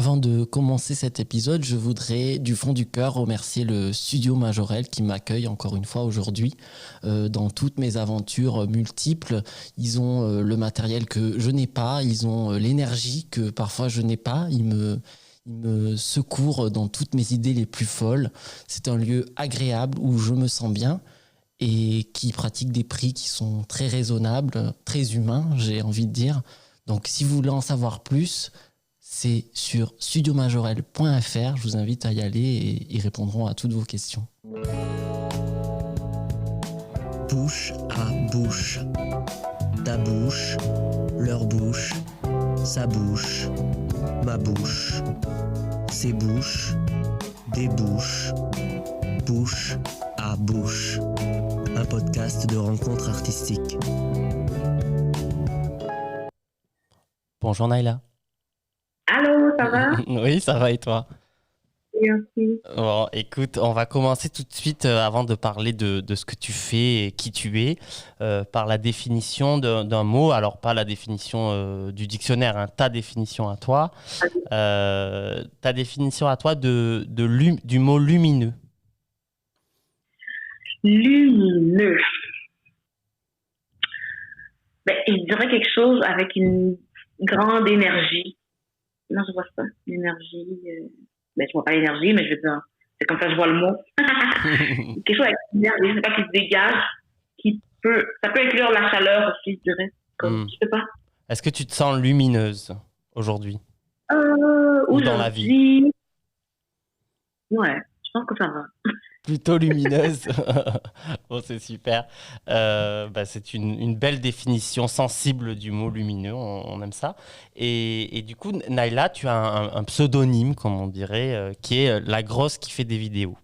Avant de commencer cet épisode, je voudrais du fond du cœur remercier le Studio Majorel qui m'accueille encore une fois aujourd'hui dans toutes mes aventures multiples. Ils ont le matériel que je n'ai pas, ils ont l'énergie que parfois je n'ai pas. Ils me secourent dans toutes mes idées les plus folles. C'est un lieu agréable où je me sens bien et qui pratique des prix qui sont très raisonnables, très humains, j'ai envie de dire. Donc si vous voulez en savoir plus, c'est sur studiomajorel.fr. Je vous invite à y aller et ils répondront à toutes vos questions. Bouche à bouche. Ta bouche, leur bouche, sa bouche, ma bouche, ses bouches, des bouches, bouche à bouche. Un podcast de rencontres artistiques. Bonjour Naïla. Allô, ça va? Oui, ça va et toi? Merci. Bon, écoute, on va commencer tout de suite avant de parler de ce que tu fais et qui tu es, par la définition d'un mot. Alors, pas la définition du dictionnaire, hein, ta définition à toi. Ta définition à toi du mot lumineux. Lumineux. Je dirais quelque chose avec une grande énergie. Non, je vois ça. L'énergie. Je vois pas l'énergie, mais je veux dire, c'est comme ça que je vois le mot. Quelque chose avec une énergie, je sais pas, qui se dégage, ça peut inclure la chaleur aussi, je dirais. Je sais pas. Est-ce que tu te sens lumineuse aujourd'hui? Ou dans la vie? Ouais, je pense que ça va. Plutôt lumineuse. Bon, c'est super. C'est une belle définition sensible du mot lumineux. On aime ça. Et du coup, Naïla, tu as un pseudonyme, comme on dirait, qui est la grosse qui fait des vidéos.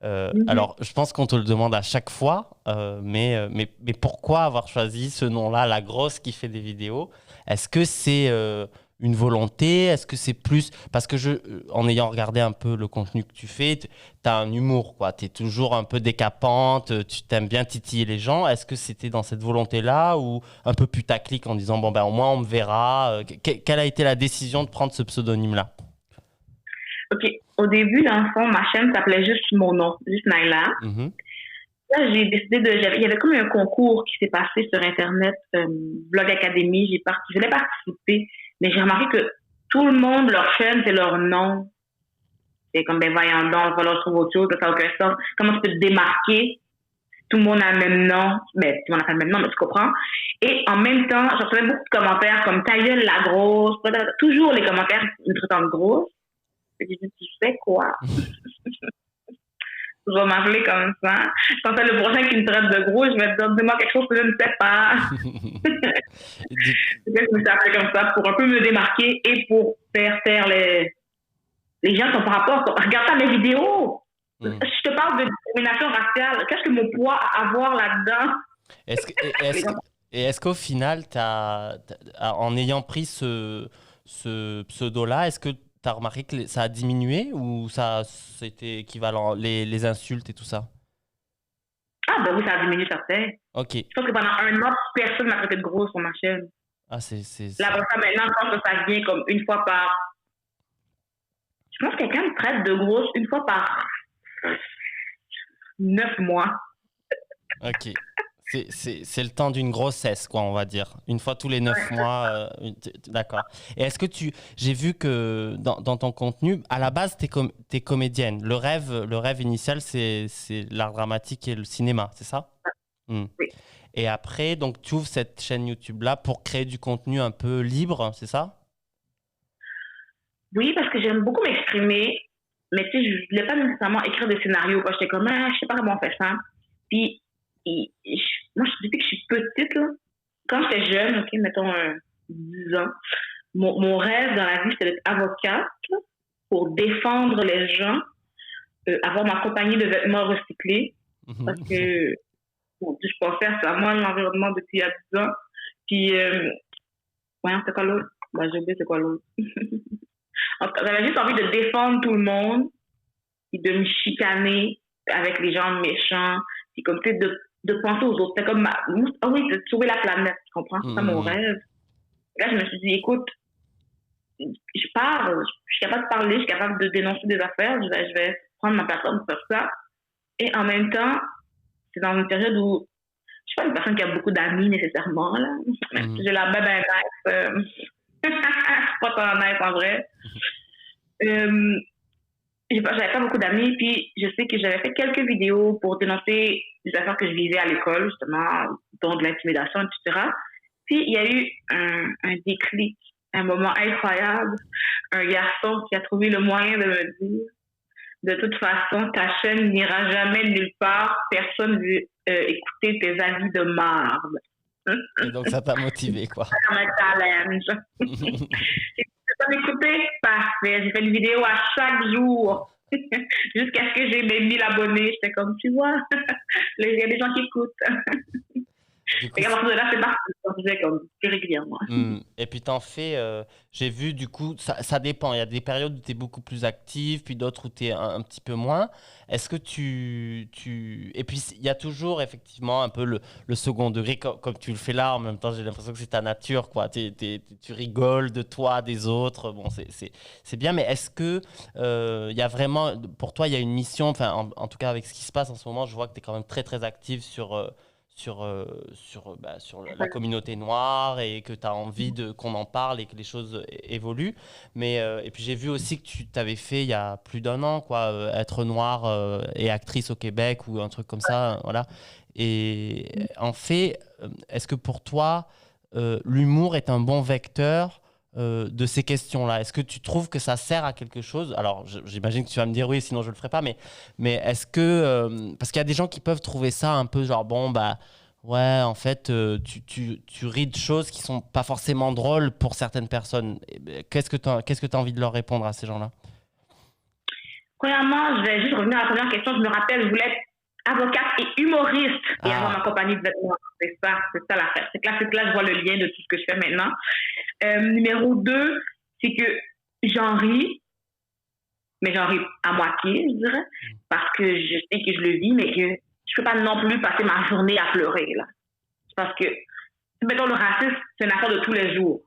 Alors, je pense qu'on te le demande à chaque fois, mais pourquoi avoir choisi ce nom-là, la grosse qui fait des vidéos? Est-ce que c'est une volonté? Est-ce que c'est plus... Parce que en ayant regardé un peu le contenu que tu fais, tu as un humour, quoi. Tu es toujours un peu décapante, tu t'aimes bien titiller les gens. Est-ce que c'était dans cette volonté-là ou un peu putaclic en disant, au moins on me verra? Quelle a été la décision de prendre ce pseudonyme-là? OK. Au début, dans le fond, ma chaîne s'appelait juste mon nom, juste Naïla. Mm-hmm. Là, j'ai décidé il y avait comme un concours qui s'est passé sur Internet, Vlog Academy. Je voulais participer, mais j'ai remarqué que tout le monde, leur chaîne, c'est leur nom. C'est comme, voyons donc, voilà, je trouve autre chose, ça n'a aucun sens. Comment tu peux te démarquer? Tout le monde a le même nom. Tout le monde a pas le même nom, mais tu comprends. Et en même temps, je recevais beaucoup de commentaires comme ta gueule, la grosse. Toujours les commentaires me traitant de grosse. J'ai dit, tu sais quoi? Je vais m'appeler comme ça. Quand c'est le prochain qui me traite de gros, je vais te dire, dis-moi quelque chose que je ne sais pas. Je me suis appelée comme ça pour un peu me démarquer et pour faire taire les gens qui sont par rapport. Regarde pas mes vidéos. Je te parle de discrimination raciale. Qu'est-ce que mon poids a à voir là-dedans? Est-ce qu'au final, en ayant pris ce pseudo-là, est-ce que tu as remarqué que ça a diminué ou c'était équivalent, les insultes et tout ça? Ah, oui, ça a diminué, certain. OK. Je pense que pendant un an, personne m'a traité de grosse sur ma chaîne. Ah, c'est... Là, maintenant, je pense que ça vient comme une fois par... Je pense que quelqu'un me traite de grosse une fois par 9 mois. OK. C'est le temps d'une grossesse, quoi, on va dire. Une fois tous les 9 mois. D'accord. Et est-ce que j'ai vu que dans ton contenu, à la base, t'es comédienne. Le rêve initial, c'est l'art dramatique et le cinéma, c'est ça? Oui. Et après, donc, tu ouvres cette chaîne YouTube-là pour créer du contenu un peu libre, c'est ça? Oui, parce que j'aime beaucoup m'exprimer. Mais tu sais, je ne voulais pas nécessairement écrire des scénarios. J'étais comme, je sais pas comment on fait ça. Puis, moi, depuis que je suis petite, là, quand j'étais jeune, OK, mettons 10 ans, mon rêve dans la vie, c'était d'être avocate là, pour défendre les gens, avoir ma compagnie de vêtements recyclés. Parce que je pensais à ça, moi, l'environnement depuis il y a 10 ans. Puis, voyons, c'est quoi l'autre? J'ai oublié c'est quoi l'autre. En tout cas, j'avais juste envie de défendre tout le monde et de me chicaner avec les gens méchants. Puis comme, tu sais, de penser aux autres. C'était comme, de sauver la planète, tu comprends? C'est ça mon rêve. Là, je me suis dit, écoute, je parle, je suis capable de parler, je suis capable de dénoncer des affaires, je vais prendre ma plateforme pour faire ça. Et en même temps, c'est dans une période où je suis pas une personne qui a beaucoup d'amis nécessairement, là. J'ai la belle nice. Je suis pas tant nice en vrai. J'avais pas beaucoup d'amis, puis je sais que j'avais fait quelques vidéos pour dénoncer les affaires que je vivais à l'école, justement, dont de l'intimidation, etc. Puis il y a eu un déclic, un moment incroyable, un garçon qui a trouvé le moyen de me dire de toute façon, ta chaîne n'ira jamais nulle part, personne ne veut écouter tes avis de marde. Et donc ça t'a motivé, quoi. C'est un challenge. Tu peux m'écouter? Parfait. J'ai fait une vidéo à chaque jour. Jusqu'à ce que j'ai mes 1000 abonnés. J'étais comme, tu vois, il y a des gens qui écoutent. Et à partir de là, c'est parti. Je faisais comme plus régulièrement. Et puis t'en fais, j'ai vu du coup, ça dépend. Il y a des périodes où tu es beaucoup plus active, puis d'autres où tu es un petit peu moins. Est-ce que Et puis il y a toujours effectivement un peu le second degré, comme tu le fais là. En même temps, j'ai l'impression que c'est ta nature, quoi. Tu rigoles de toi, des autres. Bon, c'est bien, mais est-ce que il y a vraiment, pour toi, il y a une mission, enfin, en tout cas avec ce qui se passe en ce moment, je vois que tu es quand même très, très active sur la communauté noire et que tu as envie qu'on en parle et que les choses évoluent. Mais, et puis j'ai vu aussi que tu t'avais fait il y a plus d'1 an, quoi, être noire et actrice au Québec ou un truc comme ça. Voilà. Et en fait, est-ce que pour toi, l'humour est un bon vecteur de ces questions-là? Est-ce que tu trouves que ça sert à quelque chose? Alors, j'imagine que tu vas me dire oui, sinon je ne le ferai pas, mais est-ce que... parce qu'il y a des gens qui peuvent trouver ça un peu genre, bon, bah, ouais, en fait, tu ris de choses qui sont pas forcément drôles pour certaines personnes. Qu'est-ce que tu as envie de leur répondre à ces gens-là? Premièrement, je vais juste revenir à la première question. Je me rappelle, je voulais être avocate et humoriste et avoir ma compagnie de vêtements. C'est ça l'affaire. C'est que là, je vois le lien de tout ce que je fais maintenant. Numéro 2, c'est que j'en ris, mais j'en ris à moitié, je dirais, parce que je sais que je le vis, mais que je peux pas non plus passer ma journée à pleurer, là. Parce que, mettons, le racisme, c'est une affaire de tous les jours.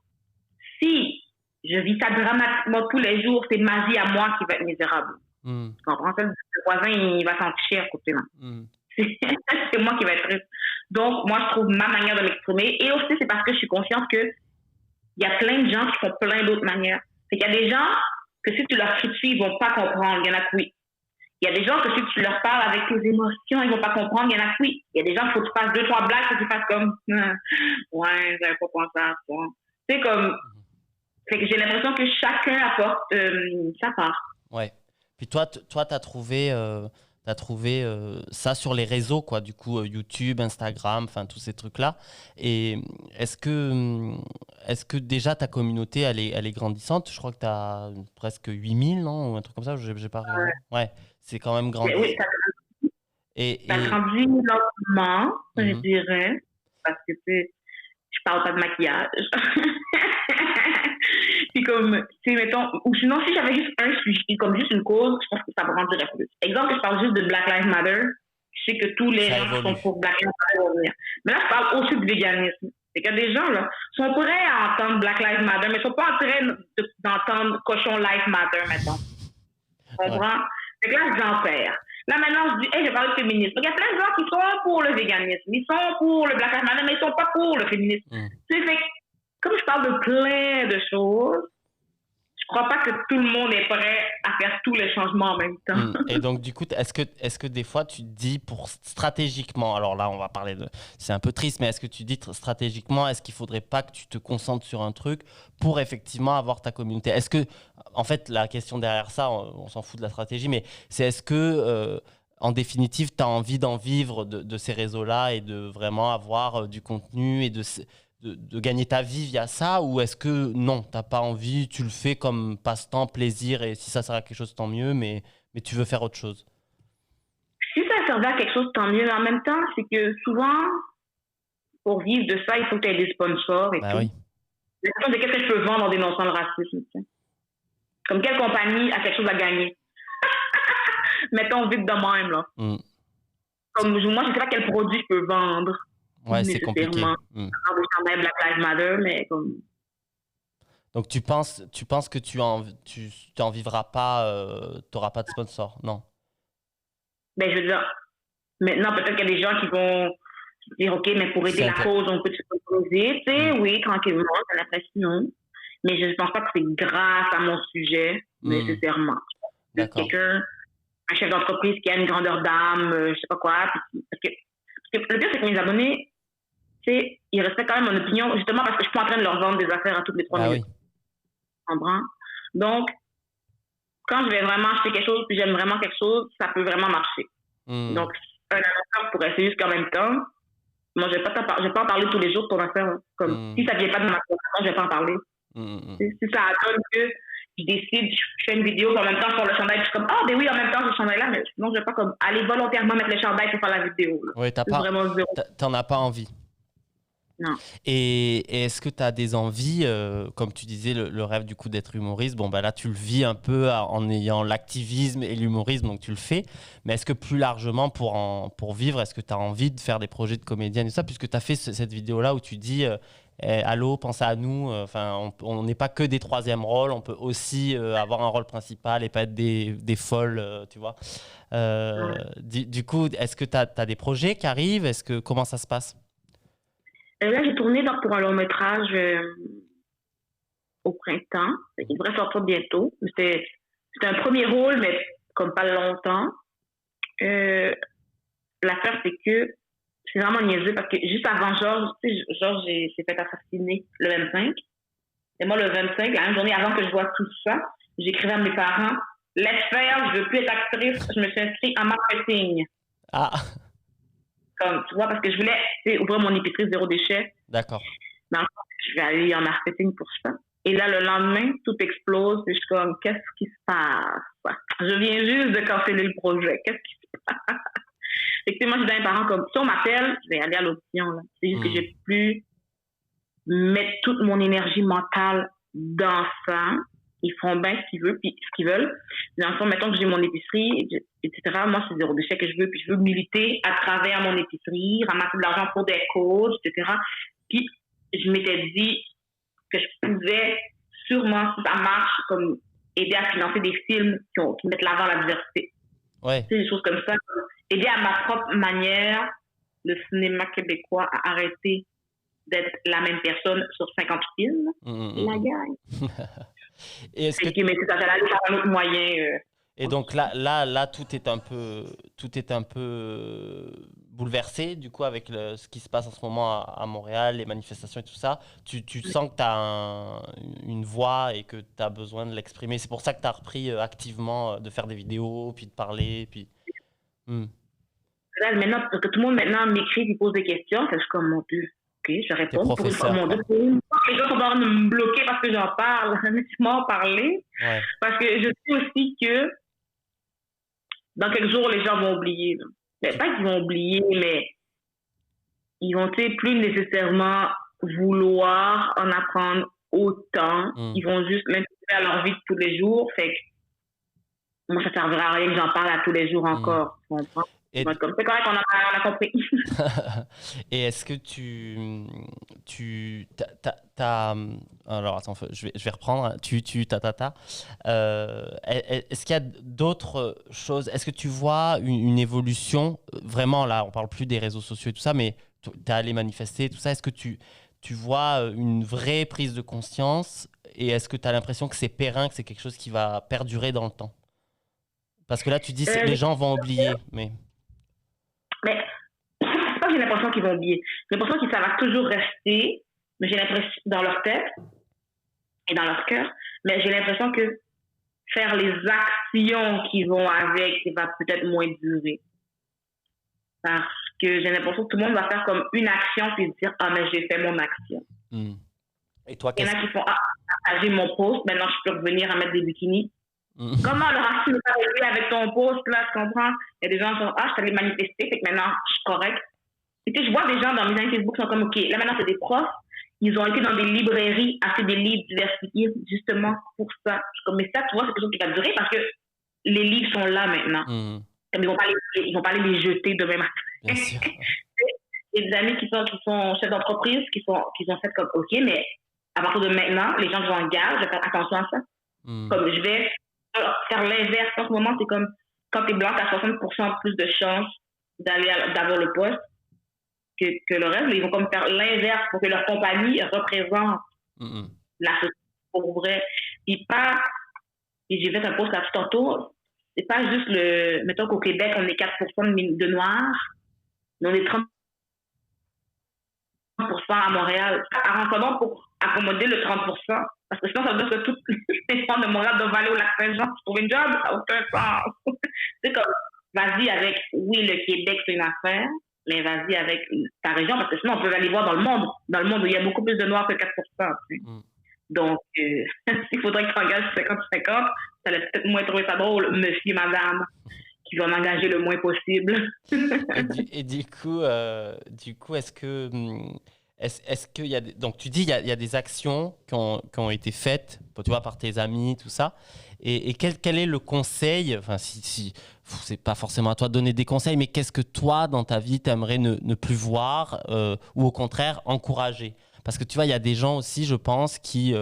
Si je vis ça dramatiquement tous les jours, c'est ma vie à moi qui va être misérable. Tu comprends? Le voisin, il va sentir cher côté là. C'est moi qui va être triste. Donc, moi, je trouve ma manière de m'exprimer. Et aussi, c'est parce que je suis consciente que il y a plein de gens qui font plein d'autres manières. Il y a des gens que si tu leur cries dessus, ils vont pas comprendre. Il y en a que oui. Il y a des gens que si tu leur parles avec tes émotions, ils vont pas comprendre. Il y en a que oui. Il y a des gens, il faut que tu fasses 2-3 blagues, faut que tu fasses comme ouais, j'avais pas pensé à ça. C'est comme... Fait que j'ai l'impression que chacun apporte sa part. Ouais. Puis toi, t'as trouvé ça sur les réseaux, quoi, du coup, YouTube, Instagram, enfin, tous ces trucs-là. Et est-ce que déjà ta communauté, elle est grandissante? Je crois que tu as presque 8000, non? Ou un truc comme ça, j'ai pas regardé. Ouais, c'est quand même grandissant. Oui, ça grandit lentement, je dirais, parce que, tu sais, je parle pas de maquillage. Puis comme, tu sais, mettons, ou sinon, si j'avais juste un sujet, comme juste une cause, je pense que ça me rendirait plus. Exemple, je parle juste de Black Lives Matter. Je sais que tous les gens qui sont pour Black Lives Matter vont venir. Mais là, je parle aussi de véganisme. C'est qu'il y a des gens, là, sont prêts à entendre Black Lives Matter, mais ils sont pas en train d'entendre Cochon Life Matter, mettons. Tu comprends? C'est que là, j'en perds. Là, maintenant, je dis, hey, je parle de féminisme. Il y a plein de gens qui sont pour le véganisme. Ils sont pour le Black Lives Matter, mais ils sont pas pour le féminisme. C'est fait comme je parle de plein de choses, je crois pas que tout le monde est prêt à faire tous les changements en même temps. Et donc, du coup, est-ce que des fois, tu te dis stratégiquement, alors là, on va parler c'est un peu triste, mais est-ce que tu dis stratégiquement, est-ce qu'il faudrait pas que tu te concentres sur un truc pour effectivement avoir ta communauté? Est-ce que, en fait, la question derrière ça, on s'en fout de la stratégie, mais c'est est-ce que, en définitive, tu as envie d'en vivre de ces réseaux-là et de vraiment avoir du contenu et de gagner ta vie via ça, ou est-ce que non, t'as pas envie, tu le fais comme passe-temps, plaisir, et si ça sert à quelque chose, tant mieux, mais tu veux faire autre chose? Si ça servait à quelque chose, tant mieux. Mais en même temps, c'est que souvent, pour vivre de ça, il faut que tu aies des sponsors et tout. Oui. La question de qu'est-ce que je peux vendre en dénonçant le racisme. T'sais. Comme quelle compagnie a quelque chose à gagner? Mettons vite de même, là. Comme moi, je sais pas quel produit je peux vendre. Ouais, c'est compliqué. Black Lives Matter, mais comme... Donc tu penses que tu t'en vivras pas, t'auras pas de sponsor, non? Ben, je veux dire, maintenant, peut-être qu'il y a des gens qui vont dire, OK, mais pour aider C'est la intér- cause, on peut se sponsoriser. Tu sais, Hmm. oui, tranquillement, j'ai l'impression. Mais je ne pense pas que c'est grâce à mon sujet, Hmm. nécessairement. C'est D'accord. quelqu'un, un chef d'entreprise qui a une grandeur d'âme, je sais pas quoi. Parce que le pire, c'est que mes abonnés, tu sais, ils respectent quand même mon opinion, justement parce que je suis pas en train de leur vendre des affaires à toutes les 3 Bah minutes. oui. En comprends? Donc, quand je vais vraiment acheter quelque chose, puis j'aime vraiment quelque chose, ça peut vraiment marcher. Hmm. Donc, un annonceur pourrait essayer jusqu'en même temps. Moi, je vais pas en parler tous les jours de ton affaire. Hein. Comme, si ça vient pas de ma conversation, je vais pas en parler. Si ça donne que je décide, je fais une vidéo, puis en même temps, je sors le chandail, puis je suis comme, ah, ben oui, en même temps, j'ai le chandail là, mais sinon, je vais pas comme aller volontairement mettre le chandail pour faire la vidéo. Là. Oui, C'est vraiment zéro. t'en as pas envie. Non. Et est-ce que tu as des envies, comme tu disais, le rêve du coup d'être humoriste, bon bah là tu le vis un peu en ayant l'activisme et l'humorisme, donc tu le fais, mais est-ce que plus largement pour vivre, est-ce que tu as envie de faire des projets de comédienne et ça, puisque tu as fait cette vidéo-là où tu dis allô, pensez à nous, enfin on n'est pas que des troisièmes rôles, on peut aussi avoir un rôle principal et pas être des folles, tu vois. Du coup, est-ce que tu as des projets qui arrivent? Comment ça se passe? Là, j'ai tourné pour un long métrage au printemps. Il devrait sortir bientôt. C'était un premier rôle, mais comme pas longtemps. L'affaire, c'est que c'est vraiment niaiseux parce que juste avant Georges, tu sais, Georges s'est fait assassiner le 25. Et moi, le 25, la même journée avant que je vois tout ça, j'écrivais à mes parents, laisse faire, je veux plus être actrice, je me suis inscrite en marketing. Ah, Comme, tu vois, parce que je voulais ouvrir mon épicerie zéro déchet. d'accord. Mais en fait, je vais aller en marketing pour ça. Et là, le lendemain, tout explose. Et je suis comme, qu'est-ce qui se passe? Je viens juste de canceller le projet. Qu'est-ce qui se passe? Fait que, moi, je dis à mes parents, comme, si on m'appelle, je vais aller à l'audition. Là. C'est juste que j'ai pu mettre toute mon énergie mentale dans ça. Ils font bien ce qu'ils veulent, puis ce qu'ils veulent. Dans le fond, mettons que j'ai mon épicerie, etc. Moi, c'est zéro déchet que je veux, puis je veux militer à travers mon épicerie, ramasser de l'argent pour des causes, etc. Puis, je m'étais dit que je pouvais sûrement, si ça marche, comme aider à financer des films qui mettent l'avant la diversité. Ouais. Tu sais, des choses comme ça. Aider à ma propre manière le cinéma québécois à arrêter d'être la même personne sur 50 films. La gagne. Et est-ce que mais ça va aller par un autre moyen. Et donc là, tout est un peu bouleversé du coup avec ce qui se passe en ce moment à Montréal, les manifestations et tout ça. Tu sens que tu as une voix et que tu as besoin de l'exprimer. C'est pour ça que tu as repris activement de faire des vidéos, puis de parler, puis. Là, maintenant, parce que tout le monde maintenant m'écrit, il pose des questions, je suis comme mon Dieu. OK, je réponds. T'es professeur. Mon Dieu, les gens sont en train de me bloquer parce que j'en parle. Laisse-moi en parler. Ouais. Parce que je sais aussi que dans quelques jours, les gens vont oublier. Mais pas qu'ils vont oublier, mais ils vont plus nécessairement vouloir en apprendre autant. Ils vont juste l'intégrer à leur vie de tous les jours. Fait que moi, ça ne servira à rien que j'en parle à tous les jours encore. Tu comprends? C'est correct, on a compris. Et est-ce que alors attends, je vais reprendre. Est-ce qu'il y a d'autres choses? Est-ce que tu vois une évolution? Vraiment, là, on parle plus des réseaux sociaux et tout ça, mais tu es allé manifester et tout ça. Est-ce que tu vois une vraie prise de conscience? Et est-ce que tu as l'impression que c'est périn, que c'est quelque chose qui va perdurer dans le temps? Parce que là, tu dis que les gens vont oublier, mais c'est pas que j'ai l'impression qu'ils vont oublier. J'ai l'impression que ça va toujours rester, mais j'ai l'impression dans leur tête et dans leur cœur, mais j'ai l'impression que faire les actions qui vont avec va peut-être moins durer. Parce que j'ai l'impression que tout le monde va faire comme une action puis dire « Ah, mais j'ai fait mon action. Et toi, il y en a qui font « Ah, j'ai mon post, maintenant je peux revenir à mettre des bikinis. » Comment le racisme est arrivé avec ton post, là, tu comprends? Il y a des gens qui sont, je t'allais manifester, fait que maintenant, je suis correct. Et je vois des gens dans mes amis Facebook qui sont comme, OK, là, maintenant, c'est des profs. Ils ont été dans des librairies, acheter des livres diversifiés, justement, pour ça. Je suis comme, mais ça, tu vois, c'est quelque chose qui va durer parce que les livres sont là, maintenant. Comme ils vont pas les jeter demain matin. Bien sûr. Il y a des amis qui sont chefs d'entreprise, qui ont fait comme, OK, mais à partir de maintenant, les gens que j'engage, je vais faire attention à ça. Comme je vais faire l'inverse. En ce moment, c'est comme quand tu es blanc, tu as 60% plus de chances d'avoir le poste que le reste. Mais ils vont comme faire l'inverse pour que leur compagnie représente la société pour vrai. Et j'ai fait un post là-dessus tantôt, c'est pas juste mettons qu'au Québec, on est 4% de Noirs, mais on est 30% à Montréal. Arrangeons pour accommoder le 30%, parce que sinon, ça veut dire que toutes les femmes de Montréal doivent aller au Lac-Saint-Jean pour trouver une job, ça n'a aucun sens. C'est comme, vas-y avec, oui, le Québec, c'est une affaire, mais vas-y avec ta région, parce que sinon, on peut aller voir dans le monde où il y a beaucoup plus de Noirs que 4%. Donc, il faudrait que tu engages 50-50, ça allait peut-être moins trouver ça drôle, monsieur, madame, qui va m'engager le moins possible. et du coup, est-ce qu'il y a donc tu dis il y a des actions qui ont été faites, tu vois, par tes amis, tout ça, et quel est le conseil, enfin si c'est pas forcément à toi de donner des conseils, mais qu'est-ce que toi dans ta vie t'aimerais ne plus voir ou au contraire encourager? Parce que tu vois, il y a des gens aussi, je pense, qui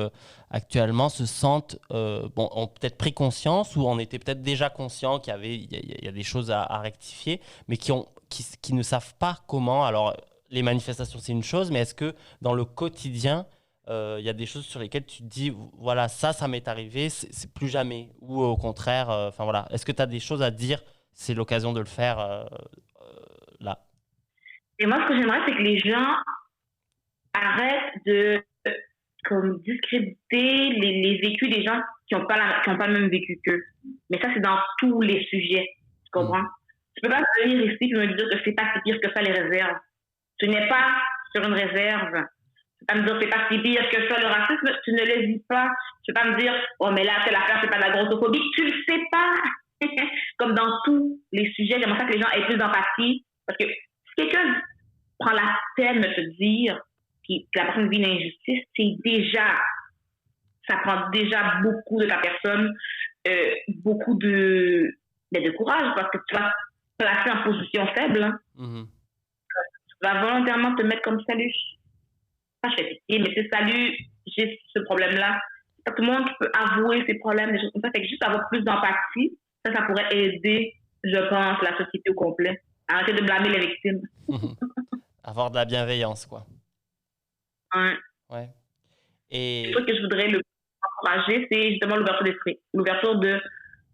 actuellement se sentent, ont peut-être pris conscience ou en étaient peut-être déjà conscients il y a des choses à rectifier, mais qui ne savent pas comment. Alors, les manifestations, c'est une chose, mais est-ce que dans le quotidien, il y a des choses sur lesquelles tu te dis, voilà, ça m'est arrivé, c'est plus jamais. Ou au contraire, enfin voilà, est-ce que tu as des choses à dire? C'est l'occasion de le faire là. Et moi, ce que j'aimerais, c'est que les gens arrête de comme discréditer les vécus des gens qui n'ont pas le même vécu qu'eux. Mais ça, c'est dans tous les sujets. Tu comprends? Tu peux pas venir ici et me dire que c'est pas si pire que ça, les réserves. Tu n'es pas sur une réserve. Tu peux pas me dire que c'est pas si pire que ça, le racisme. Tu ne le vis pas. Tu peux pas me dire, oh, mais là, telle affaire, c'est pas de la grossophobie. Tu le sais pas. Comme dans tous les sujets, j'aimerais ça que les gens aient plus d'empathie. Parce que si quelqu'un prend la peine de te dire que la personne vit l'injustice, ça prend déjà beaucoup de ta personne, beaucoup de courage, parce que tu vas te placer en position faible. Hein. Tu vas volontairement te mettre comme salut. Pas je fais pitié, mais c'est salut, j'ai ce problème-là. Pas tout le monde peut avouer ses problèmes, des choses comme ça. Fait que juste avoir plus d'empathie, ça pourrait aider, je pense, la société au complet. Arrêter de blâmer les victimes. Avoir de la bienveillance, quoi. Ouais. Et le truc que je voudrais encourager, c'est justement l'ouverture d'esprit. L'ouverture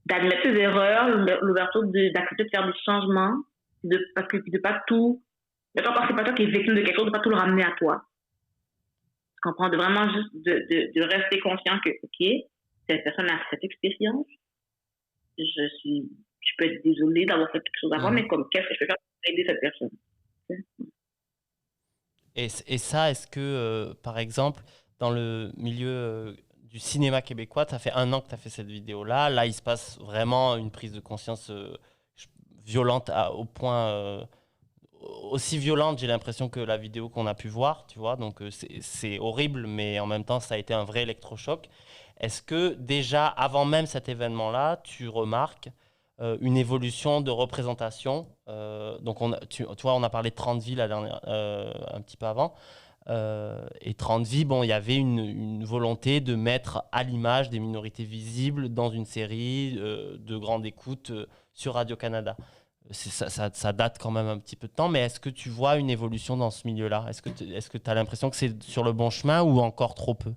d'admettre ses erreurs, l'ouverture d'accepter de faire des changements, parce que de pas tout, quand c'est pas toi qui es victime de quelque chose, de pas tout le ramener à toi. Tu comprends? De vraiment juste de rester conscient que, OK, cette personne a cette expérience, je peux être désolée d'avoir fait quelque chose avant, mais comme qu'est-ce que je peux faire pour aider cette personne? Et ça, est-ce que, par exemple, dans le milieu du cinéma québécois, tu as fait 1 an que tu as fait cette vidéo-là. Là, il se passe vraiment une prise de conscience violente au point... aussi violente, j'ai l'impression, que la vidéo qu'on a pu voir, tu vois. Donc, c'est horrible, mais en même temps, ça a été un vrai électrochoc. Est-ce que déjà, avant même cet événement-là, tu remarques une évolution de représentation? Donc, tu vois, on a parlé de 30 vies un petit peu avant. Et 30 vies, bon, il y avait une volonté de mettre à l'image des minorités visibles dans une série de grande écoute sur Radio-Canada. Ça date quand même un petit peu de temps, mais est-ce que tu vois une évolution dans ce milieu-là? Est-ce que tu as l'impression que c'est sur le bon chemin ou encore trop peu?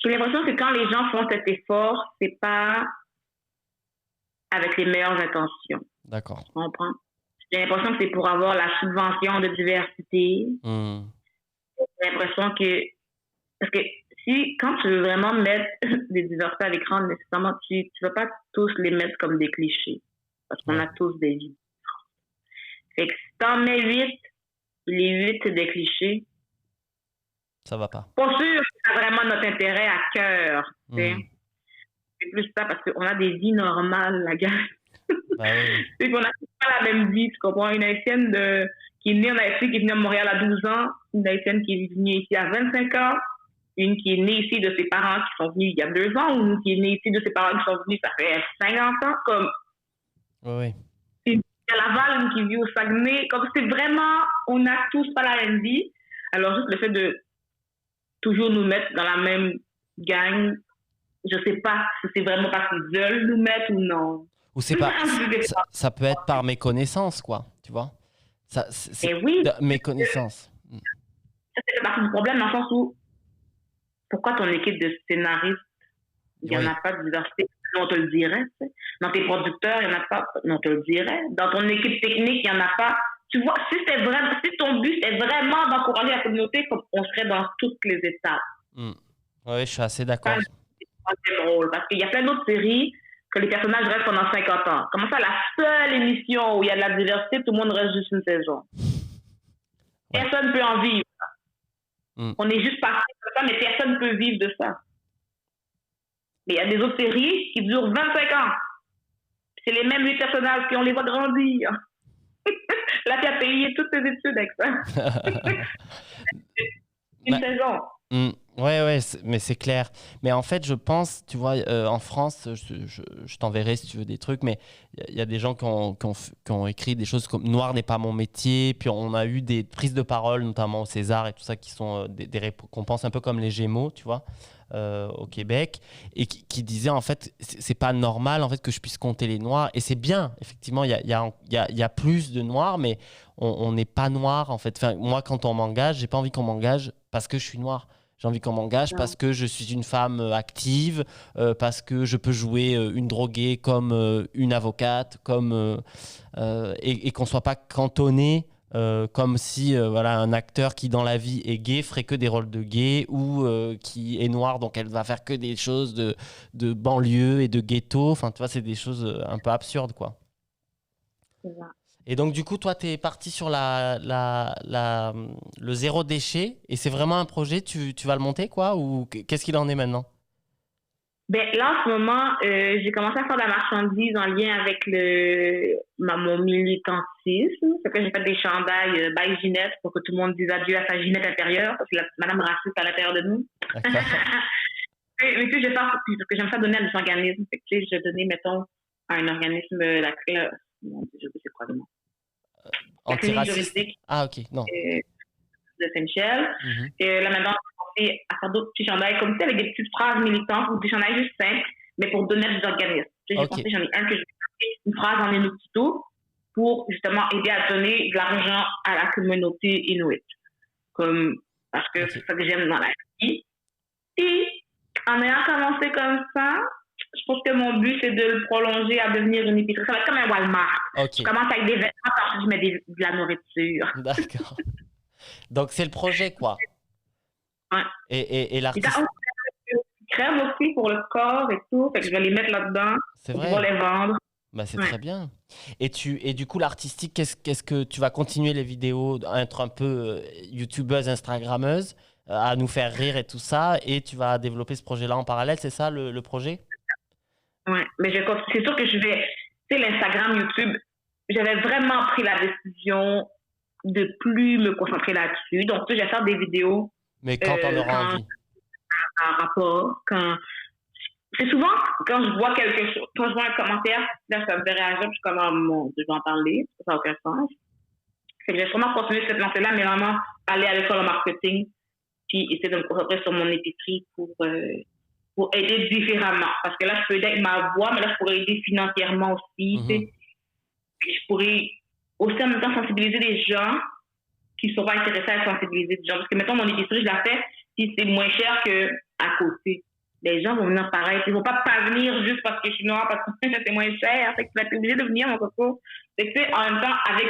J'ai l'impression que quand les gens font cet effort, c'est pas avec les meilleures intentions. D'accord. Tu comprends? J'ai l'impression que c'est pour avoir la subvention de diversité. J'ai l'impression que... Parce que quand tu veux vraiment mettre des diversités à l'écran, nécessairement, tu ne vas pas tous les mettre comme des clichés. Parce qu'on a tous des vies. Fait que si t'en mets 8, les 8, c'est des clichés. Ça va pas. Pas sûr que ça a vraiment notre intérêt à cœur. C'est plus ça, parce qu'on a des vies normales, la gueule. Bah oui. C'est qu'on n'a pas la même vie, tu comprends? Une Haïtienne qui est née en Haïti, qui est venue à Montréal à 12 ans, une Haïtienne qui est venue ici à 25 ans, une qui est née ici de ses parents qui sont venus il y a 2 ans, ou une qui est née ici de ses parents qui sont venus ça fait 50 ans, comme... Oui. Une qui est à Laval, une qui vit au Saguenay, comme c'est vraiment... On n'a tous pas la même vie. Alors juste le fait de toujours nous mettre dans la même gang. Je sais pas si c'est vraiment parce qu'ils veulent nous mettre ou non. Ou c'est pas. Ça peut être par méconnaissance, quoi. Tu vois? C'est oui. Méconnaissance. Ça, c'est partie du problème dans le sens où pourquoi ton équipe de scénaristes, il n'y en a pas de diversité? On te le dirait. Tu sais. Dans tes producteurs, il n'y en a pas. On te le dirait. Dans ton équipe technique, il n'y en a pas. Tu vois, si ton but est vraiment d'encourager la communauté, on serait dans toutes les étapes. Oui, je suis assez d'accord. C'est drôle parce qu'il y a plein d'autres séries que les personnages restent pendant 50 ans. Comment ça, la seule émission où il y a de la diversité, tout le monde reste juste une saison. Ouais. Personne ne peut en vivre. On est juste parti de ça, mais personne ne peut vivre de ça. Mais il y a des autres séries qui durent 25 ans. C'est les mêmes 8 personnages, puis on les voit grandir. Là, tu as payé toutes tes études avec ça. Une saison. Ouais, mais c'est clair. Mais en fait, je pense, tu vois, en France, je t'enverrai si tu veux des trucs, mais il y a des gens qui ont écrit des choses comme « Noir n'est pas mon métier », puis on a eu des prises de parole, notamment au César et tout ça, qui sont des récompenses un peu comme les Gémeaux, tu vois, au Québec, et qui disaient, en fait, c'est pas normal, en fait, que je puisse compter les Noirs, et c'est bien, effectivement, il y a plus de Noirs, mais on n'est pas Noir, en fait. Enfin, moi, quand on m'engage, j'ai pas envie qu'on m'engage parce que je suis Noir. J'ai envie qu'on m'engage parce que je suis une femme active, parce que je peux jouer une droguée comme une avocate, et qu'on ne soit pas cantonné comme si voilà, un acteur qui dans la vie est gay ferait que des rôles de gay ou qui est noir, donc elle va faire que des choses de banlieue et de ghetto. Enfin, tu vois, c'est des choses un peu absurdes, quoi. C'est ça. Et donc, du coup, toi, tu es parti sur le zéro déchet et c'est vraiment un projet, tu vas le monter, quoi? Ou qu'est-ce qu'il en est maintenant? Ben, là, en ce moment, j'ai commencé à faire de la marchandise en lien avec mon militantisme. C'est que j'ai fait des chandails by Ginette pour que tout le monde dise adieu à sa Ginette intérieure, parce que la madame raciste à l'intérieur de nous. Mais tu sais, je fais parce que j'aime ça donner à des organismes. Fait que, tu sais, je donnais, mettons, à un organisme, je sais quoi le nom. La clinique juridique. Ah, ok, non. De Saint-Michel. Et là, maintenant, j'ai commencé à faire d'autres petits chandails comme ça, avec des petites phrases militantes ou des chandails juste simples, mais pour donner à des organismes. J'ai pensé, j'en ai un que je vais faire une phrase en inuktitut pour justement aider à donner de l'argent à la communauté inuit. Parce que c'est ça que j'aime dans la vie. Et en ayant commencé comme ça, je pense que mon but, c'est de le prolonger à devenir une épicerie. Ça va être comme un Walmart. Je commence avec des vêtements, ensuite je mets de la nourriture. D'accord. Donc, c'est le projet, quoi. Ouais. Et l'artiste... crème aussi pour le corps et tout. Fait que je vais les mettre là-dedans. C'est vrai. Pour les vendre. Bah, c'est très bien. Et du coup, l'artistique, qu'est-ce que tu vas continuer les vidéos, être un peu youtubeuse, instagrammeuse, à nous faire rire et tout ça, et tu vas développer ce projet-là en parallèle, c'est ça le projet? Ouais, mais c'est sûr que je vais... Tu sais, l'Instagram, YouTube, j'avais vraiment pris la décision de plus me concentrer là-dessus. Donc, tu sais, je vais faire des vidéos. Mais quand on aura envie. Un rapport, c'est souvent quand je vois quelque chose, quand je vois un commentaire, là, ça me fait réagir, puis je suis comme, oh mon Dieu, je vais en parler, ça n'a aucun sens. Fait que je vais sûrement continuer cette lancée-là, mais vraiment aller à l'école en marketing, puis essayer de me concentrer sur mon épicerie pour aider différemment. Parce que là, je peux aider avec ma voix, mais là, je pourrais aider financièrement aussi. Puis je pourrais aussi en même temps sensibiliser des gens qui ne sont pas intéressés à sensibiliser des gens. Parce que, mettons, mon épicerie, je la fais, si c'est moins cher qu'à côté. Les gens vont venir pareil. Ils ne vont pas venir juste parce que je suis noire, parce que c'est moins cher. Fait que tu vas être obligé de venir, mon coco. Fait que, en même temps, avec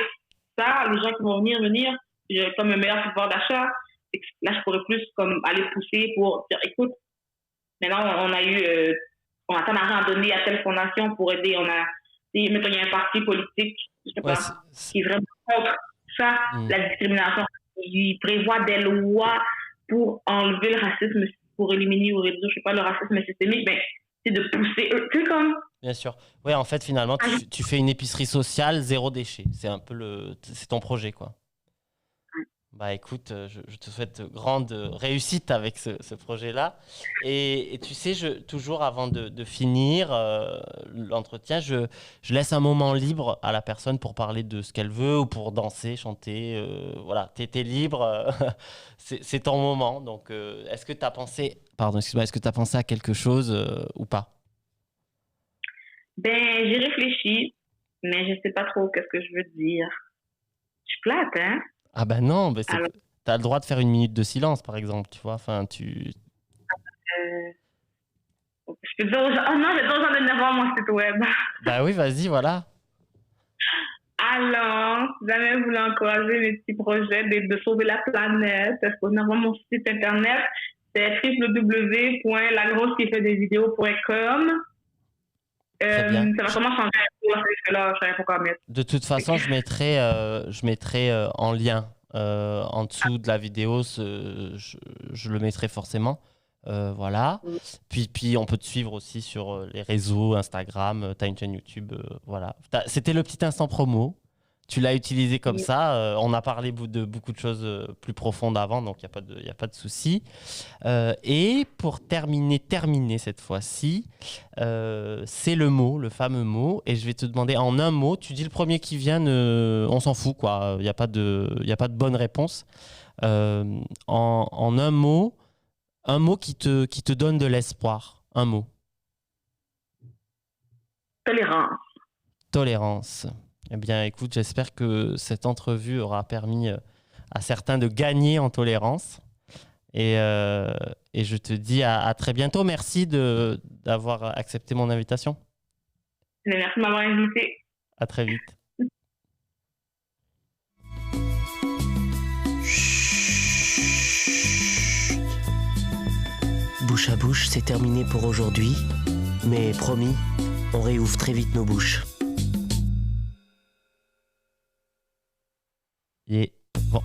ça, les gens qui vont venir, j'ai comme un meilleur pouvoir d'achat. Fait que là, je pourrais plus comme aller pousser pour dire, écoute, maintenant, on a tant d'argent à donner à telle fondation pour aider. Mettons, il y a un parti politique, je sais pas, qui est vraiment contre ça, la discrimination. Il prévoit des lois pour enlever le racisme, pour éliminer ou réduire, je sais pas, le racisme systémique, ben, c'est de pousser eux. Tu sais, comme... Bien sûr. Oui, en fait, finalement, tu fais une épicerie sociale, zéro déchet. C'est un peu c'est ton projet, quoi. Bah écoute, je te souhaite grande réussite avec ce projet-là. Et tu sais, toujours avant de finir l'entretien, je laisse un moment libre à la personne pour parler de ce qu'elle veut ou pour danser, chanter. Voilà, t'es libre, c'est ton moment. Donc, est-ce que tu as pensé, pardon, excuse-moi, est-ce que tu as pensé à quelque chose ou pas? Ben, j'ai réfléchi, mais je sais pas trop qu'est-ce que je veux dire. Je suis plate, hein? Ah bah non, bah Alors, t'as le droit de faire une minute de silence, par exemple, tu vois. Enfin, je peux dire aux gens, oh non, j'ai besoin de 9 ans mon site web. Bah oui, vas-y, voilà. Alors, si jamais vous voulez encourager mes petits projets de sauver la planète, est-ce qu'on envoie mon site internet? C'est www.lagrossequifaitdesvideos.com. Très bien. Ça va sûrement changer un peu, parce que là, je savais pas quoi mettre. De toute façon, je mettrai en lien en dessous de la vidéo, je le mettrai forcément. Voilà. Puis, on peut te suivre aussi sur les réseaux, Instagram, tu as une chaîne YouTube. Voilà. C'était le petit instant promo. Tu l'as utilisé comme ça. On a parlé de beaucoup de choses plus profondes avant, donc il n'y a pas de souci. Et pour terminer cette fois-ci, c'est le fameux mot. Et je vais te demander en un mot, tu dis le premier qui vient, on s'en fout, quoi. Il n'y a pas de bonne réponse. En un mot qui te donne de l'espoir. Un mot. Tolérance. Tolérance. Eh bien, écoute, j'espère que cette entrevue aura permis à certains de gagner en tolérance. Et je te dis à très bientôt. Merci d'avoir accepté mon invitation. Merci de m'avoir invité. À très vite. Bouche à bouche, c'est terminé pour aujourd'hui. Mais promis, on réouvre très vite nos bouches. Et bon.